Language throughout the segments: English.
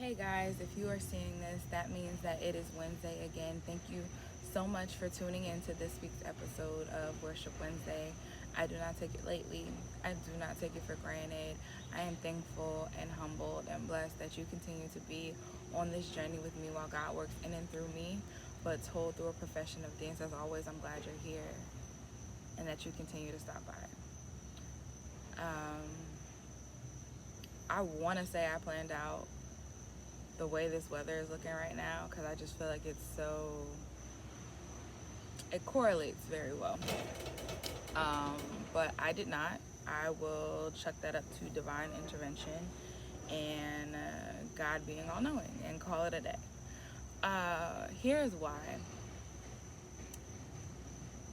Hey guys, if you are seeing this, that means that it is Wednesday again. Thank you so much for tuning in to this week's episode of Worship Wednesday. I do not take it lightly. I do not take it for granted. I am thankful and humbled and blessed that you continue to be on this journey with me while God works in and through me, but told through a profession of dance. As always, I'm glad you're here and that you continue to stop by. I want to say I planned out the way this weather is looking right now, because I just feel like it correlates very well. But I did not. I will chuck that up to divine intervention and God being all knowing and call it a day. Here's why.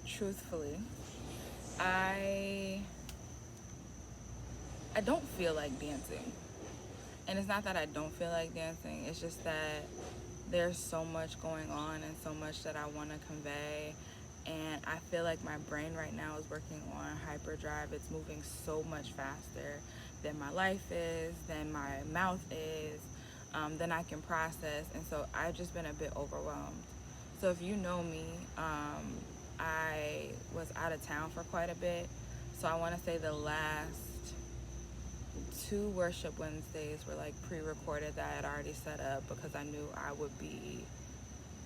Truthfully, I don't feel like dancing. And it's not that I don't feel like dancing, it's just that there's so much going on and so much that I want to convey. And I feel like my brain right now is working on hyperdrive. It's moving so much faster than my life is, than my mouth is, than I can process. And so I've just been a bit overwhelmed. So if you know me, I was out of town for quite a bit. So I want to say the last 2 Worship Wednesdays were like pre-recorded that I had already set up, because I knew I would be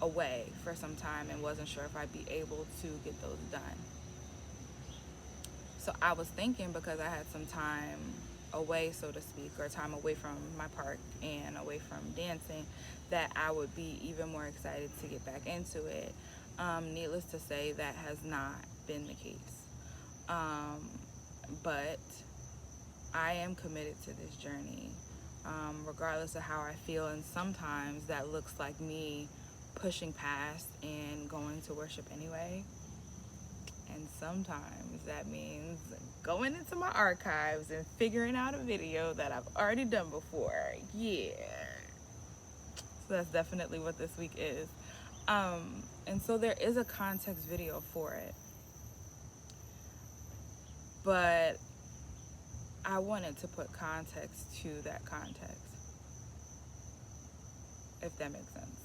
away for some time and wasn't sure if I'd be able to get those done. So I was thinking, because I had some time away, so to speak, or time away from my park and away from dancing, that I would be even more excited to get back into it. Needless to say, that has not been the case. But I am committed to this journey, regardless of how I feel. And sometimes that looks like me pushing past and going to worship anyway. And sometimes that means going into my archives and figuring out a video that I've already done before. Yeah. So that's definitely what this week is. And so there is a context video for it. But I wanted to put context to that context, if that makes sense.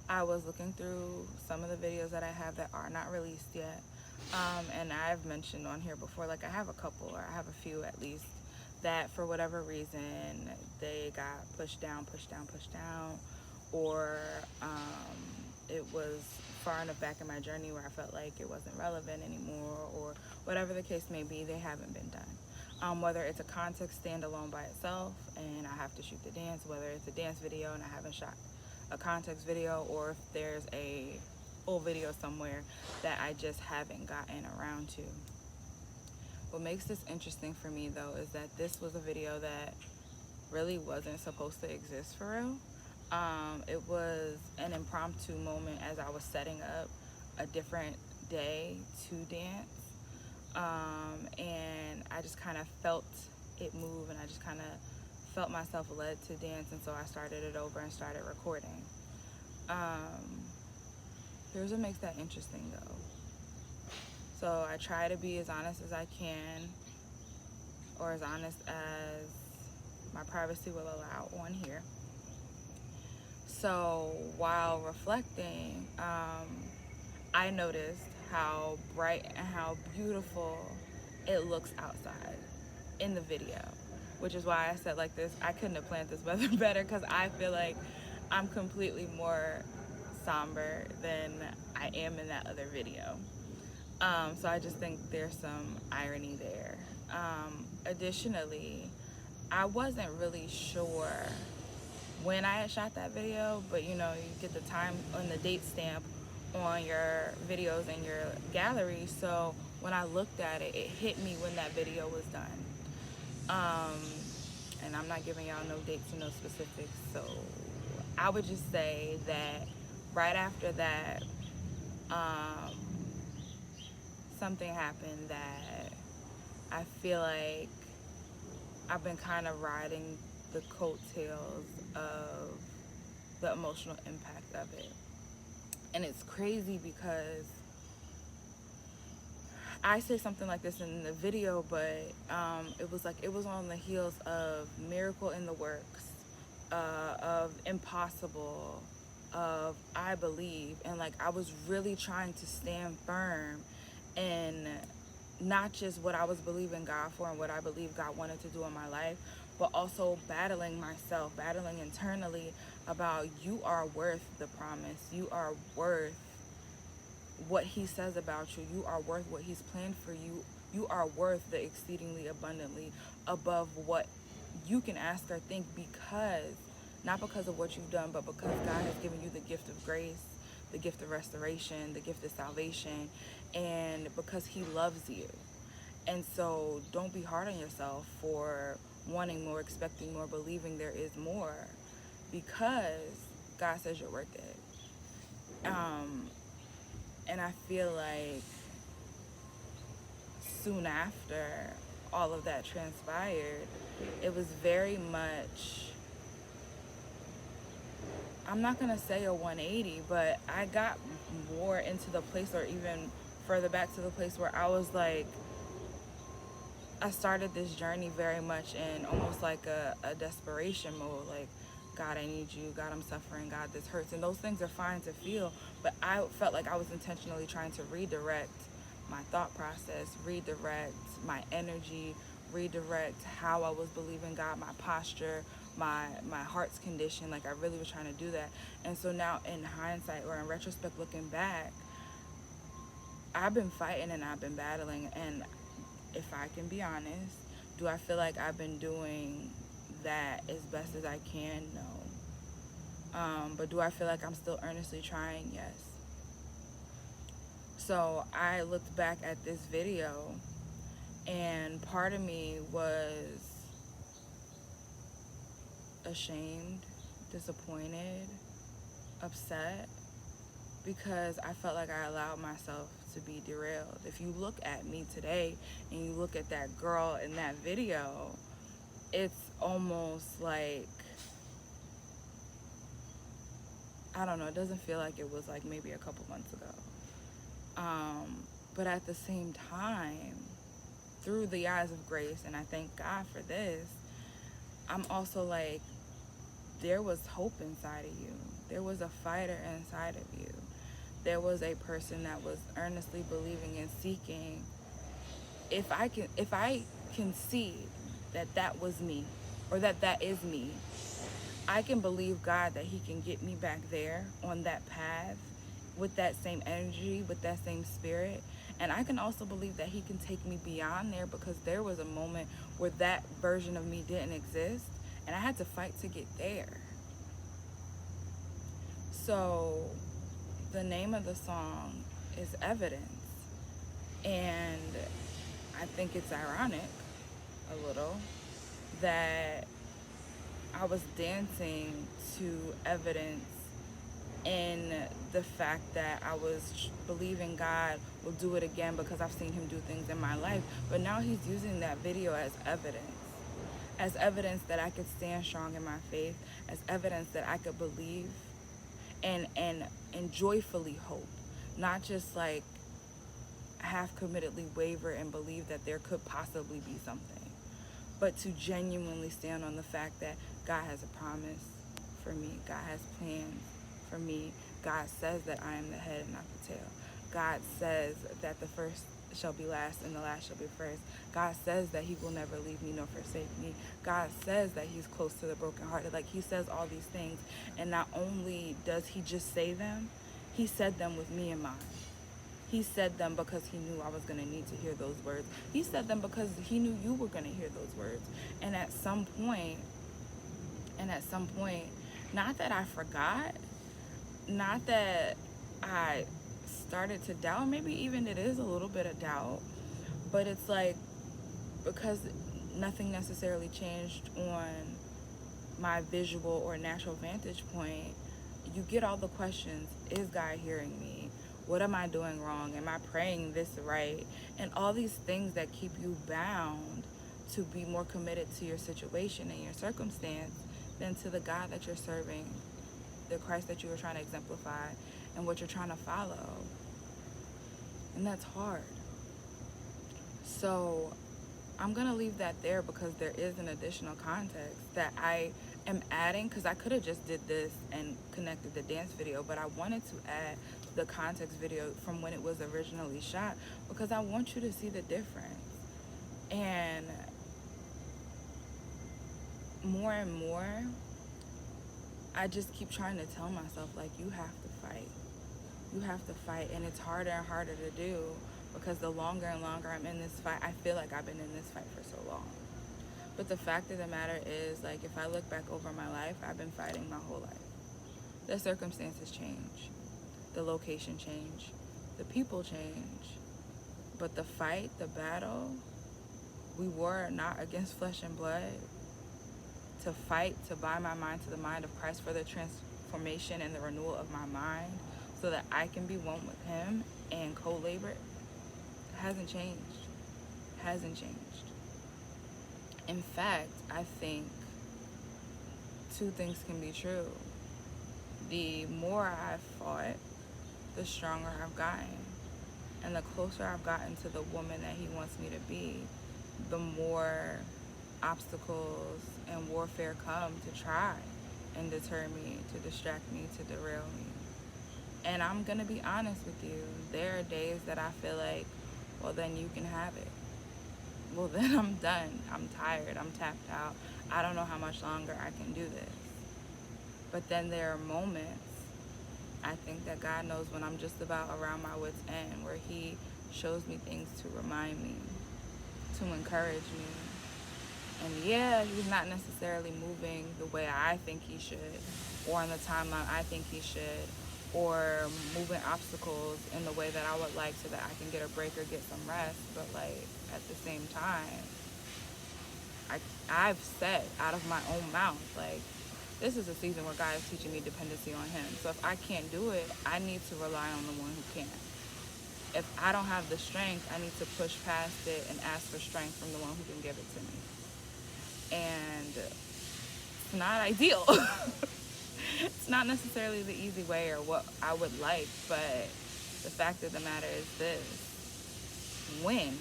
I was looking through some of the videos that I have that are not released yet. And I've mentioned on here before, like I have a couple, or I have a few at least, that for whatever reason, they got pushed down, or it was far enough back in my journey where I felt like it wasn't relevant anymore, or whatever the case may be, they haven't been done. Whether it's a context standalone by itself and I have to shoot the dance, whether it's a dance video and I haven't shot a context video, or if there's a full video somewhere that I just haven't gotten around to. What makes this interesting for me, though, is that this was a video that really wasn't supposed to exist for real. It was an impromptu moment as I was setting up a different day to dance. And I just kind of felt it move, and I just kind of felt myself led to dance, and so I started it over and started recording. Here's what makes that interesting, though. So I try to be as honest as I can, or as honest as my privacy will allow on here. So while reflecting, I noticed how bright and how beautiful it looks outside in the video, which is why I said like this, I couldn't have planned this weather better, because I feel like I'm completely more somber than I am in that other video. So I just think there's some irony there. Additionally, I wasn't really sure when I had shot that video, but you know, you get the time on the date stamp on your videos and your gallery. So when I looked at it, it hit me when that video was done. And I'm not giving y'all no dates and no specifics, so I would just say that right after that, something happened that I feel like I've been kind of riding the coattails of the emotional impact of it. And it's crazy because I say something like this in the video, but it was on the heels of Miracle in the Works, of impossible, of I believe. And like I was really trying to stand firm in not just what I was believing God for and what I believe God wanted to do in my life, but also battling myself, battling internally about you are worth the promise. You are worth what he says about you. You are worth what he's planned for you. You are worth the exceedingly abundantly above what you can ask or think, because not because of what you've done, but because God has given you the gift of grace, the gift of restoration, the gift of salvation, and because he loves you. And so don't be hard on yourself for wanting more, expecting more, believing there is more, because God says you're worth it. And I feel like soon after all of that transpired, it was very much, I'm not going to say a 180, but I got more into the place, or even further back to the place where I was like, I started this journey very much in almost like a desperation mode. Like, God, I need you. God, I'm suffering. God, this hurts. And those things are fine to feel. But I felt like I was intentionally trying to redirect my thought process, redirect my energy, redirect how I was believing God, my posture, my heart's condition. Like, I really was trying to do that. And so now in hindsight, or in retrospect, looking back, I've been fighting and I've been battling. And if I can be honest, do I feel like I've been doing that as best as I can? No. But do I feel like I'm still earnestly trying? Yes. So I looked back at this video, and part of me was ashamed, disappointed, upset, because I felt like I allowed myself to be derailed. If you look at me today and you look at that girl in that video, it's almost like, I don't know, it doesn't feel like it was like maybe a couple months ago. But at the same time, through the eyes of grace, and I thank God for this, I'm also like, there was hope inside of you. There was a fighter inside of you. There was a person that was earnestly believing and seeking. If I can see that that was me, or that is me, I can believe God that he can get me back there on that path with that same energy, with that same spirit. And I can also believe that he can take me beyond there, because there was a moment where that version of me didn't exist, and I had to fight to get there. So the name of the song is Evidence. And I think it's ironic a little that I was dancing to evidence in the fact that I was believing God will do it again because I've seen him do things in my life. But now he's using that video as evidence that I could stand strong in my faith, as evidence that I could believe and joyfully hope, not just like half-committedly waver and believe that there could possibly be something, but to genuinely stand on the fact that God has a promise for me. God has plans for me. God says that I am the head and not the tail. God says that the first shall be last and the last shall be first. God says that he will never leave me nor forsake me. God says that he's close to the brokenhearted. Like, he says all these things. And not only does he just say them, he said them with me in mind. He said them because he knew I was going to need to hear those words. He said them because he knew you were going to hear those words. And at some point, not that I forgot, not that I started to doubt, maybe even it is a little bit of doubt, but it's like, because nothing necessarily changed on my visual or natural vantage point, you get all the questions. Is God hearing me? What am I doing wrong? Am I praying this right? And all these things that keep you bound to be more committed to your situation and your circumstance than to the God that you're serving, the Christ that you are trying to exemplify, and what you're trying to follow. And that's hard. So I'm going to leave that there, because there is an additional context that I am adding, because I could have just did this and connected the dance video, but I wanted to add the context video from when it was originally shot, because I want you to see the difference. And more, I just keep trying to tell myself, like, you have to fight. You have to fight, and it's harder and harder to do, because the longer and longer I'm in this fight, I feel like I've been in this fight for so long. But the fact of the matter is, like, if I look back over my life, I've been fighting my whole life. The circumstances change. The location change. The people change. But the fight, the battle, we were not against flesh and blood. To fight, to bind my mind to the mind of Christ for the transformation and the renewal of my mind, so that I can be one with him and co-labor, hasn't changed. Hasn't changed. In fact, I think two things can be true. The more I've fought, the stronger I've gotten. And the closer I've gotten to the woman that he wants me to be, the more obstacles and warfare come to try and deter me, to distract me, to derail me. And I'm gonna be honest with you, there are days that I feel like, well, then you can have it. Well, then I'm done. I'm tired. I'm tapped out. I don't know how much longer I can do this. But then there are moments, I think that God knows, when I'm just about around my wit's end, where he shows me things to remind me, to encourage me. And yeah, he's not necessarily moving the way I think he should, or on the timeline I think he should, or moving obstacles in the way that I would like, so that I can get a break or get some rest. But like, at the same time, I've said out of my own mouth, like, this is a season where God is teaching me dependency on him. So if I can't do it, I need to rely on the one who can. If I don't have the strength, I need to push past it and ask for strength from the one who can give it to me. And it's not ideal. It's not necessarily the easy way or what I would like, but the fact of the matter is this: when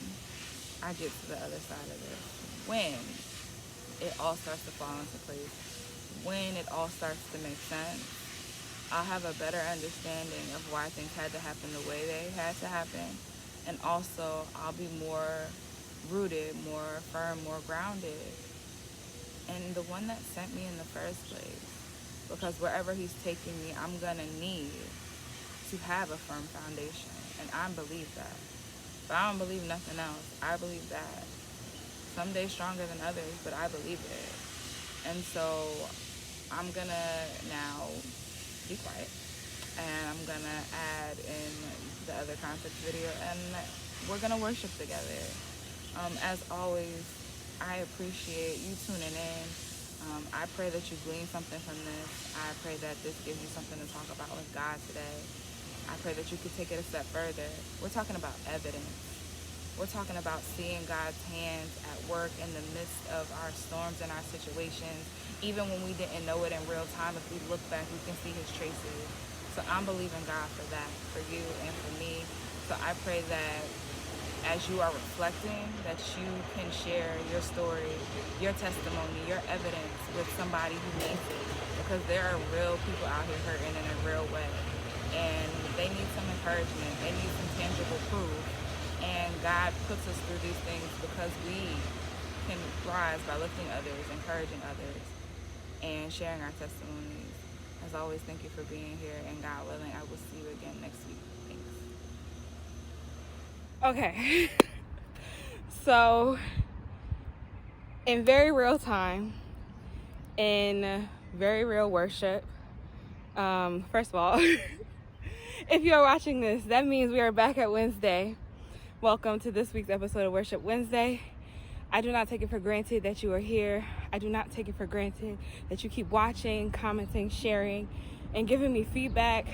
I get to the other side of this, when it all starts to fall into place, when it all starts to make sense, I'll have a better understanding of why things had to happen the way they had to happen. And also, I'll be more rooted, more firm, more grounded in the one that sent me in the first place. Because wherever he's taking me, I'm gonna need to have a firm foundation. And I believe that. But I don't believe nothing else. I believe that. Some days stronger than others, but I believe it. And so I'm gonna now be quiet. And I'm gonna add in the other context video, and we're gonna worship together. As always, I appreciate you tuning in. I pray that you glean something from this. I pray that this gives you something to talk about with God today. I pray that you could take it a step further. We're talking about evidence. We're talking about seeing God's hands at work in the midst of our storms and our situations. Even when we didn't know it in real time, if we look back, we can see his traces. So I'm believing God for that, for you and for me. So I pray that as you are reflecting, that you can share your story, your testimony, your evidence with somebody who needs it. Because there are real people out here hurting in a real way. And they need some encouragement. They need some tangible proof. And God puts us through these things because we can rise by lifting others, encouraging others, and sharing our testimonies. As always, thank you for being here. And God willing, I will see you again next week. Okay, so in very real time, in very real worship, first of all, if you are watching this, that means we are back at Wednesday. Welcome to this week's episode of Worship Wednesday. I do not take it for granted that you are here. I do not take it for granted that you keep watching, commenting, sharing, and giving me feedback.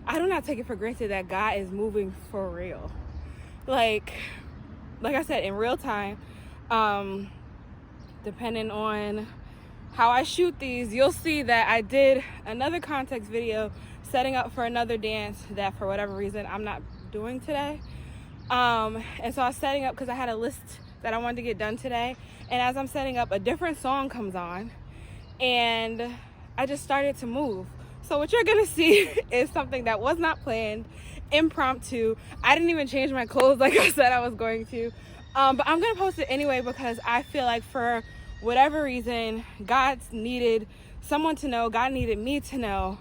I do not take it for granted that God is moving for real. Like I said, in real time, depending on how I shoot these, you'll see that I did another context video setting up for another dance that for whatever reason I'm not doing today. And so I was setting up because I had a list that I wanted to get done today. And as I'm setting up, a different song comes on. and I just started to move. So what you're gonna see is something that was not planned, impromptu. I didn't even change my clothes like I said I was going to, but I'm gonna post it anyway because I feel like for whatever reason, God needed someone to know, God needed me to know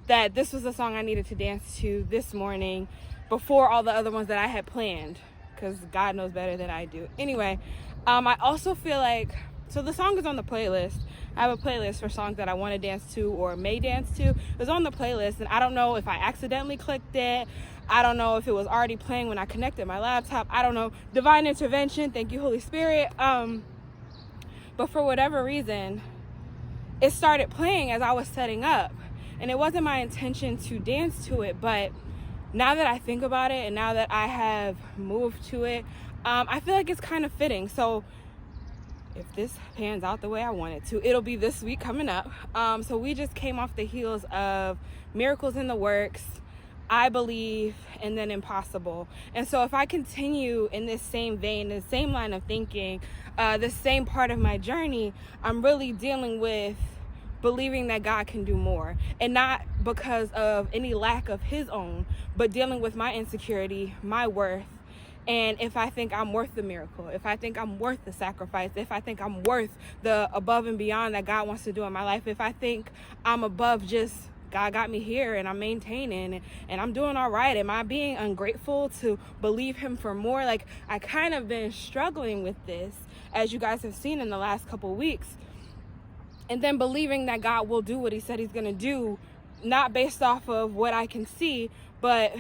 that this was the song I needed to dance to this morning before all the other ones that I had planned, because God knows better than I do. Anyway, I also feel like, so the song is on the playlist. I have a playlist for songs that I want to dance to or may dance to. It's on the playlist, and I don't know if I accidentally clicked it. I don't know if it was already playing when I connected my laptop. I don't know. Divine intervention. Thank you, Holy Spirit. But for whatever reason, it started playing as I was setting up. And it wasn't my intention to dance to it, but now that I think about it and now that I have moved to it, I feel like it's kind of fitting. So if this pans out the way I want it to, it'll be this week coming up. So we just came off the heels of Miracles in the Works, I Believe, and then Impossible. And so if I continue in this same vein, the same line of thinking, the same part of my journey, I'm really dealing with believing that God can do more, and not because of any lack of his own, but dealing with my insecurity, my worth, and if I think I'm worth the miracle, if I think I'm worth the sacrifice, if I think I'm worth the above and beyond that God wants to do in my life, if I think I'm above just God got me here and I'm maintaining and I'm doing all right, am I being ungrateful to believe him for more? Like, I kind of been struggling with this, as you guys have seen in the last couple weeks. And then believing that God will do what he said he's going to do, not based off of what I can see, but,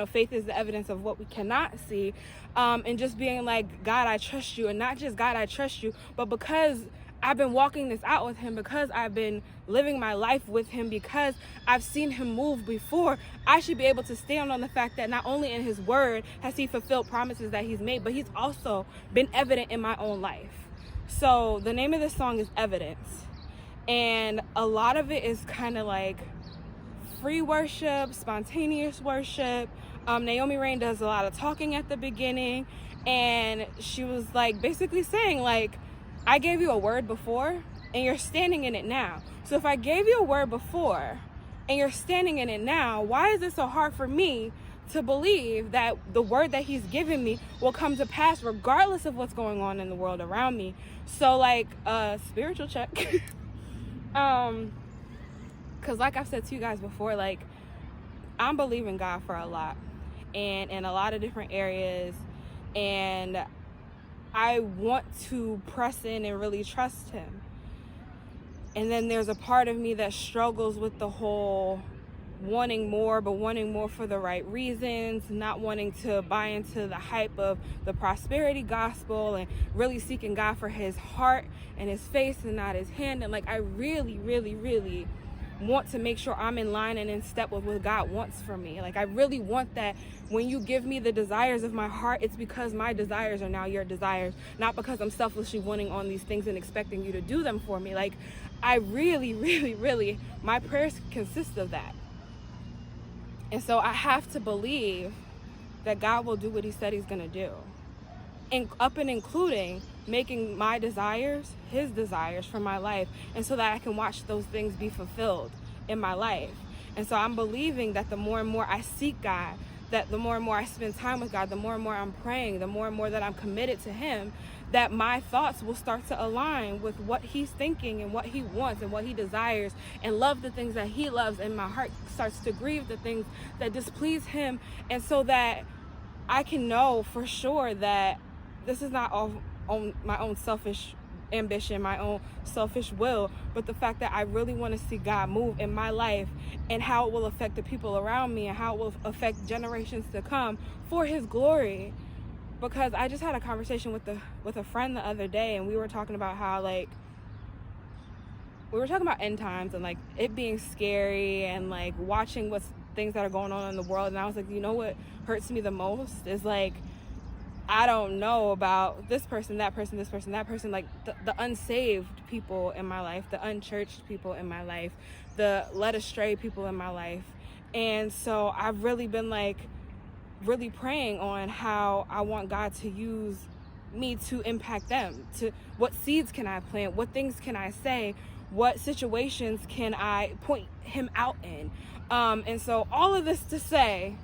faith is the evidence of what we cannot see. And just being like, God, I trust you. And not just God, I trust you, but because I've been walking this out with him, because I've been living my life with him, because I've seen him move before, I should be able to stand on the fact that not only in his word has he fulfilled promises that he's made, but he's also been evident in my own life. So the name of this song is Evidence. And a lot of it is kind of like free worship, spontaneous worship. Naomi Raine does a lot of talking at the beginning, and she was like basically saying like, I gave you a word before and you're standing in it now. So if I gave you a word before and you're standing in it now, why is it so hard for me to believe that the word that he's given me will come to pass regardless of what's going on in the world around me? So like spiritual check. Because like I've said to you guys before, like, I'm believing God for a lot, and in a lot of different areas, and I want to press in and really trust him. And then there's a part of me that struggles with the whole wanting more, but wanting more for the right reasons, not wanting to buy into the hype of the prosperity gospel, and really seeking God for his heart and his face and not his hand. And like, I really, really, really want to make sure I'm in line and in step with what God wants for me. Like, I really want that when you give me the desires of my heart, it's because my desires are now your desires, not because I'm selfishly wanting on these things and expecting you to do them for me. Like, I really, really, really, my prayers consist of that. And so I have to believe that God will do what he said he's going to do. And up and including making my desires his desires for my life, and so that I can watch those things be fulfilled in my life. And so I'm believing that the more and more I seek God, that the more and more I spend time with God, the more and more I'm praying, the more and more that I'm committed to him, that my thoughts will start to align with what he's thinking and what he wants and what he desires, and love the things that he loves, and my heart starts to grieve the things that displease him. And so that I can know for sure that this is not all on my own selfish ambition, my own selfish will, but the fact that I really want to see God move in my life, and how it will affect the people around me, and how it will affect generations to come for his glory. Because I just had a conversation with a friend the other day, and we were talking about how, like, we were talking about end times and like it being scary, and like watching what's things that are going on in the world. And I was like, you know what hurts me the most is like, I don't know about this person, that person, this person, that person, like the unsaved people in my life, the unchurched people in my life, the led astray people in my life. And so I've really been like really praying on how I want God to use me to impact them, to what seeds can I plant, what things can I say, What situations can I point him out in? And so all of this to say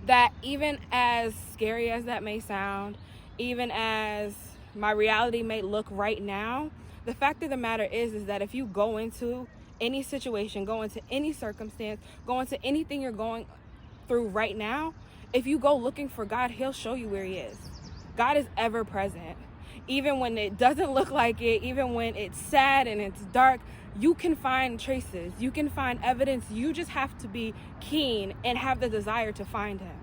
that even as scary as that may sound, even as my reality may look right now, the fact of the matter is that if you go into any situation, go into any circumstance, go into anything you're going through right now, if you go looking for God, he'll show you where he is. God is ever present. Even when it doesn't look like it, even when it's sad and it's dark, you can find traces, you can find evidence. You just have to be keen and have the desire to find him,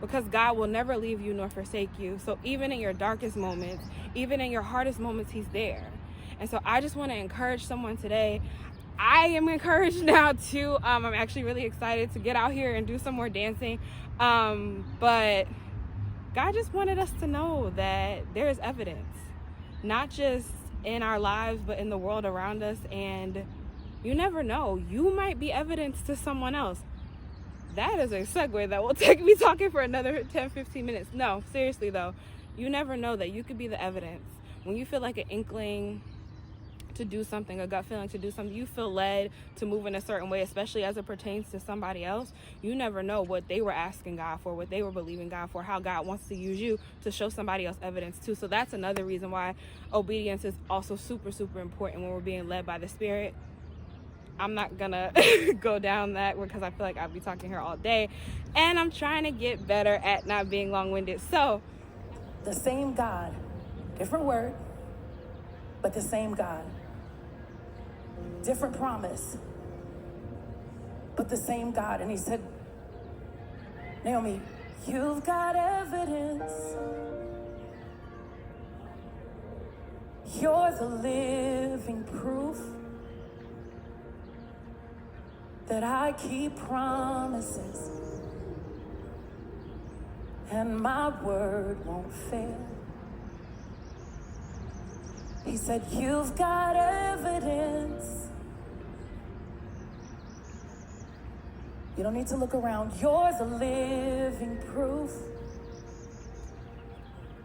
because God will never leave you nor forsake you. So even in your darkest moments, even in your hardest moments, he's there. And so I just want to encourage someone today. I am encouraged now too. I'm actually really excited to get out here and do some more dancing. But God just wanted us to know that there is evidence, not just in our lives, but in the world around us. And you never know, you might be evidence to someone else. That is a segue that will take me talking for another 10-15 minutes. No, seriously though, you never know that you could be the evidence. When you feel like an inkling to do something, a gut feeling to do something, you feel led to move in a certain way, especially as it pertains to somebody else, you never know what they were asking God for, what they were believing God for, how God wants to use you to show somebody else evidence too. So that's another reason why obedience is also super, super important when we're being led by the Spirit. I'm not gonna go down that because I feel like I'll be talking here all day, and I'm trying to get better at not being long-winded. So the same God, different word, but the same God. Different promise, but the same God. And he said, Naomi, you've got evidence. You're the living proof that I keep promises and my word won't fail. He said, you've got evidence. You don't need to look around. You're the living proof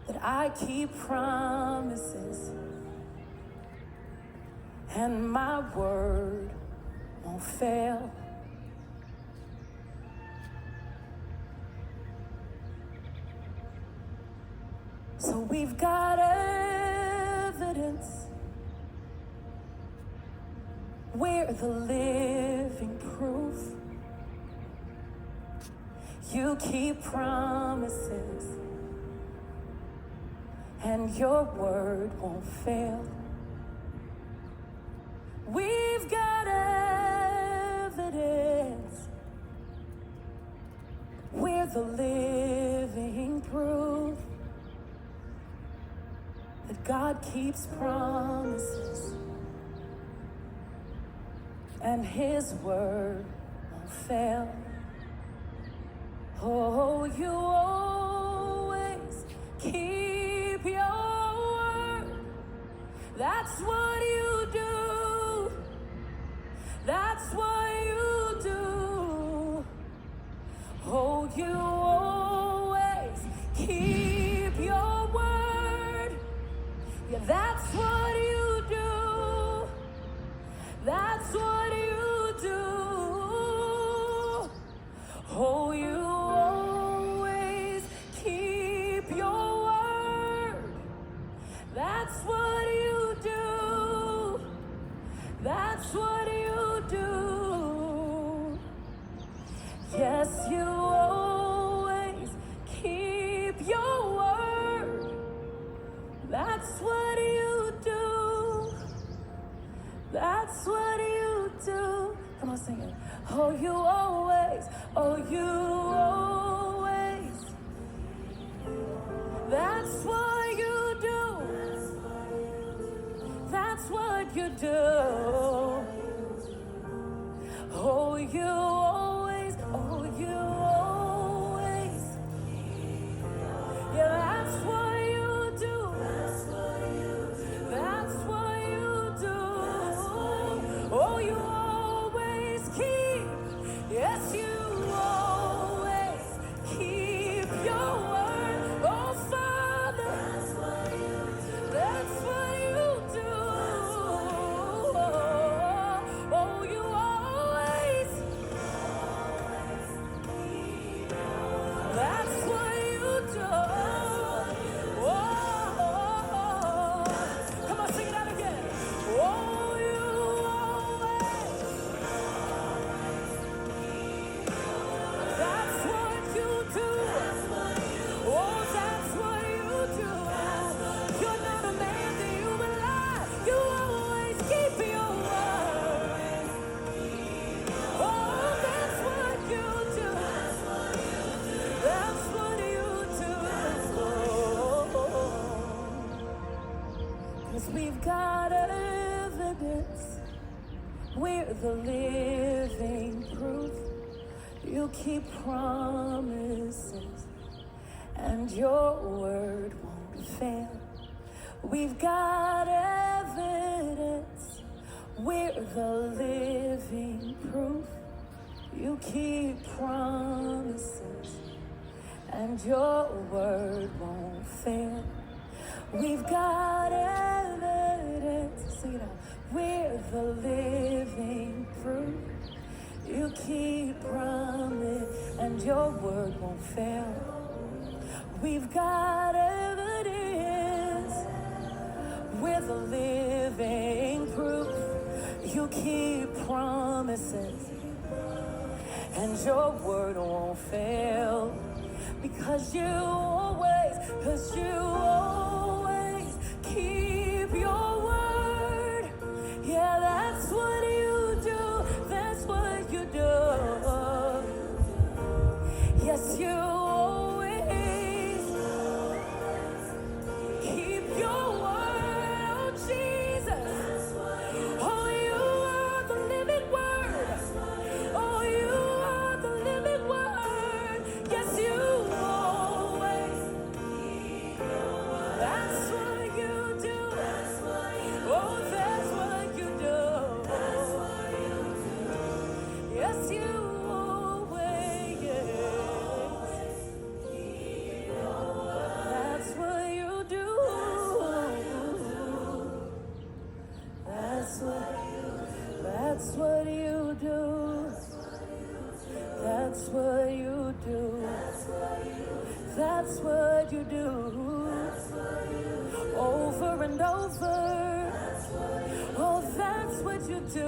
that I keep promises and my word won't fail. So we've got evidence. We're the living proof. You keep promises, and your word won't fail. We've got evidence. We're the living proof that God keeps promises, and his word won't fail. Oh, you always keep your word. That's what you do. That's what you do. Oh, you always keep your word. Yeah, that's what you do. That's what you do. Oh, you always keep your word. That's what you do. That's what you do. Yes, you always keep your word. That's what you do. That's what you do. Come on, sing it. Oh, you always, oh, you always. That's what you do. That's what you do. Oh, you always, oh, you always. Yeah, that's what you do. That's what you do. Oh, you always keep. Yes, you always keep your word. Oh, Father, that's what you do. We're the living proof. You keep promises, and your word won't fail. We've got evidence. We're the living proof. You keep promises, and your word won't fail. We've got evidence. Sing it out. We're the living proof. You keep promise, and your word won't fail. We've got evidence. We're the living proof. You keep promises, and your word won't fail. Because you always keep your word. Yeah, that's what you do. That's what you do. Yes, you always keep your word. Oh, Jesus. Oh, you are the living word. Oh, you are the living word. Yes, you always. That's what you do. Oh, that's what you do. Yes, you always. That's what you do. That's what you do. That's what you do. That's what you do. Over and over. Oh, that's what you do.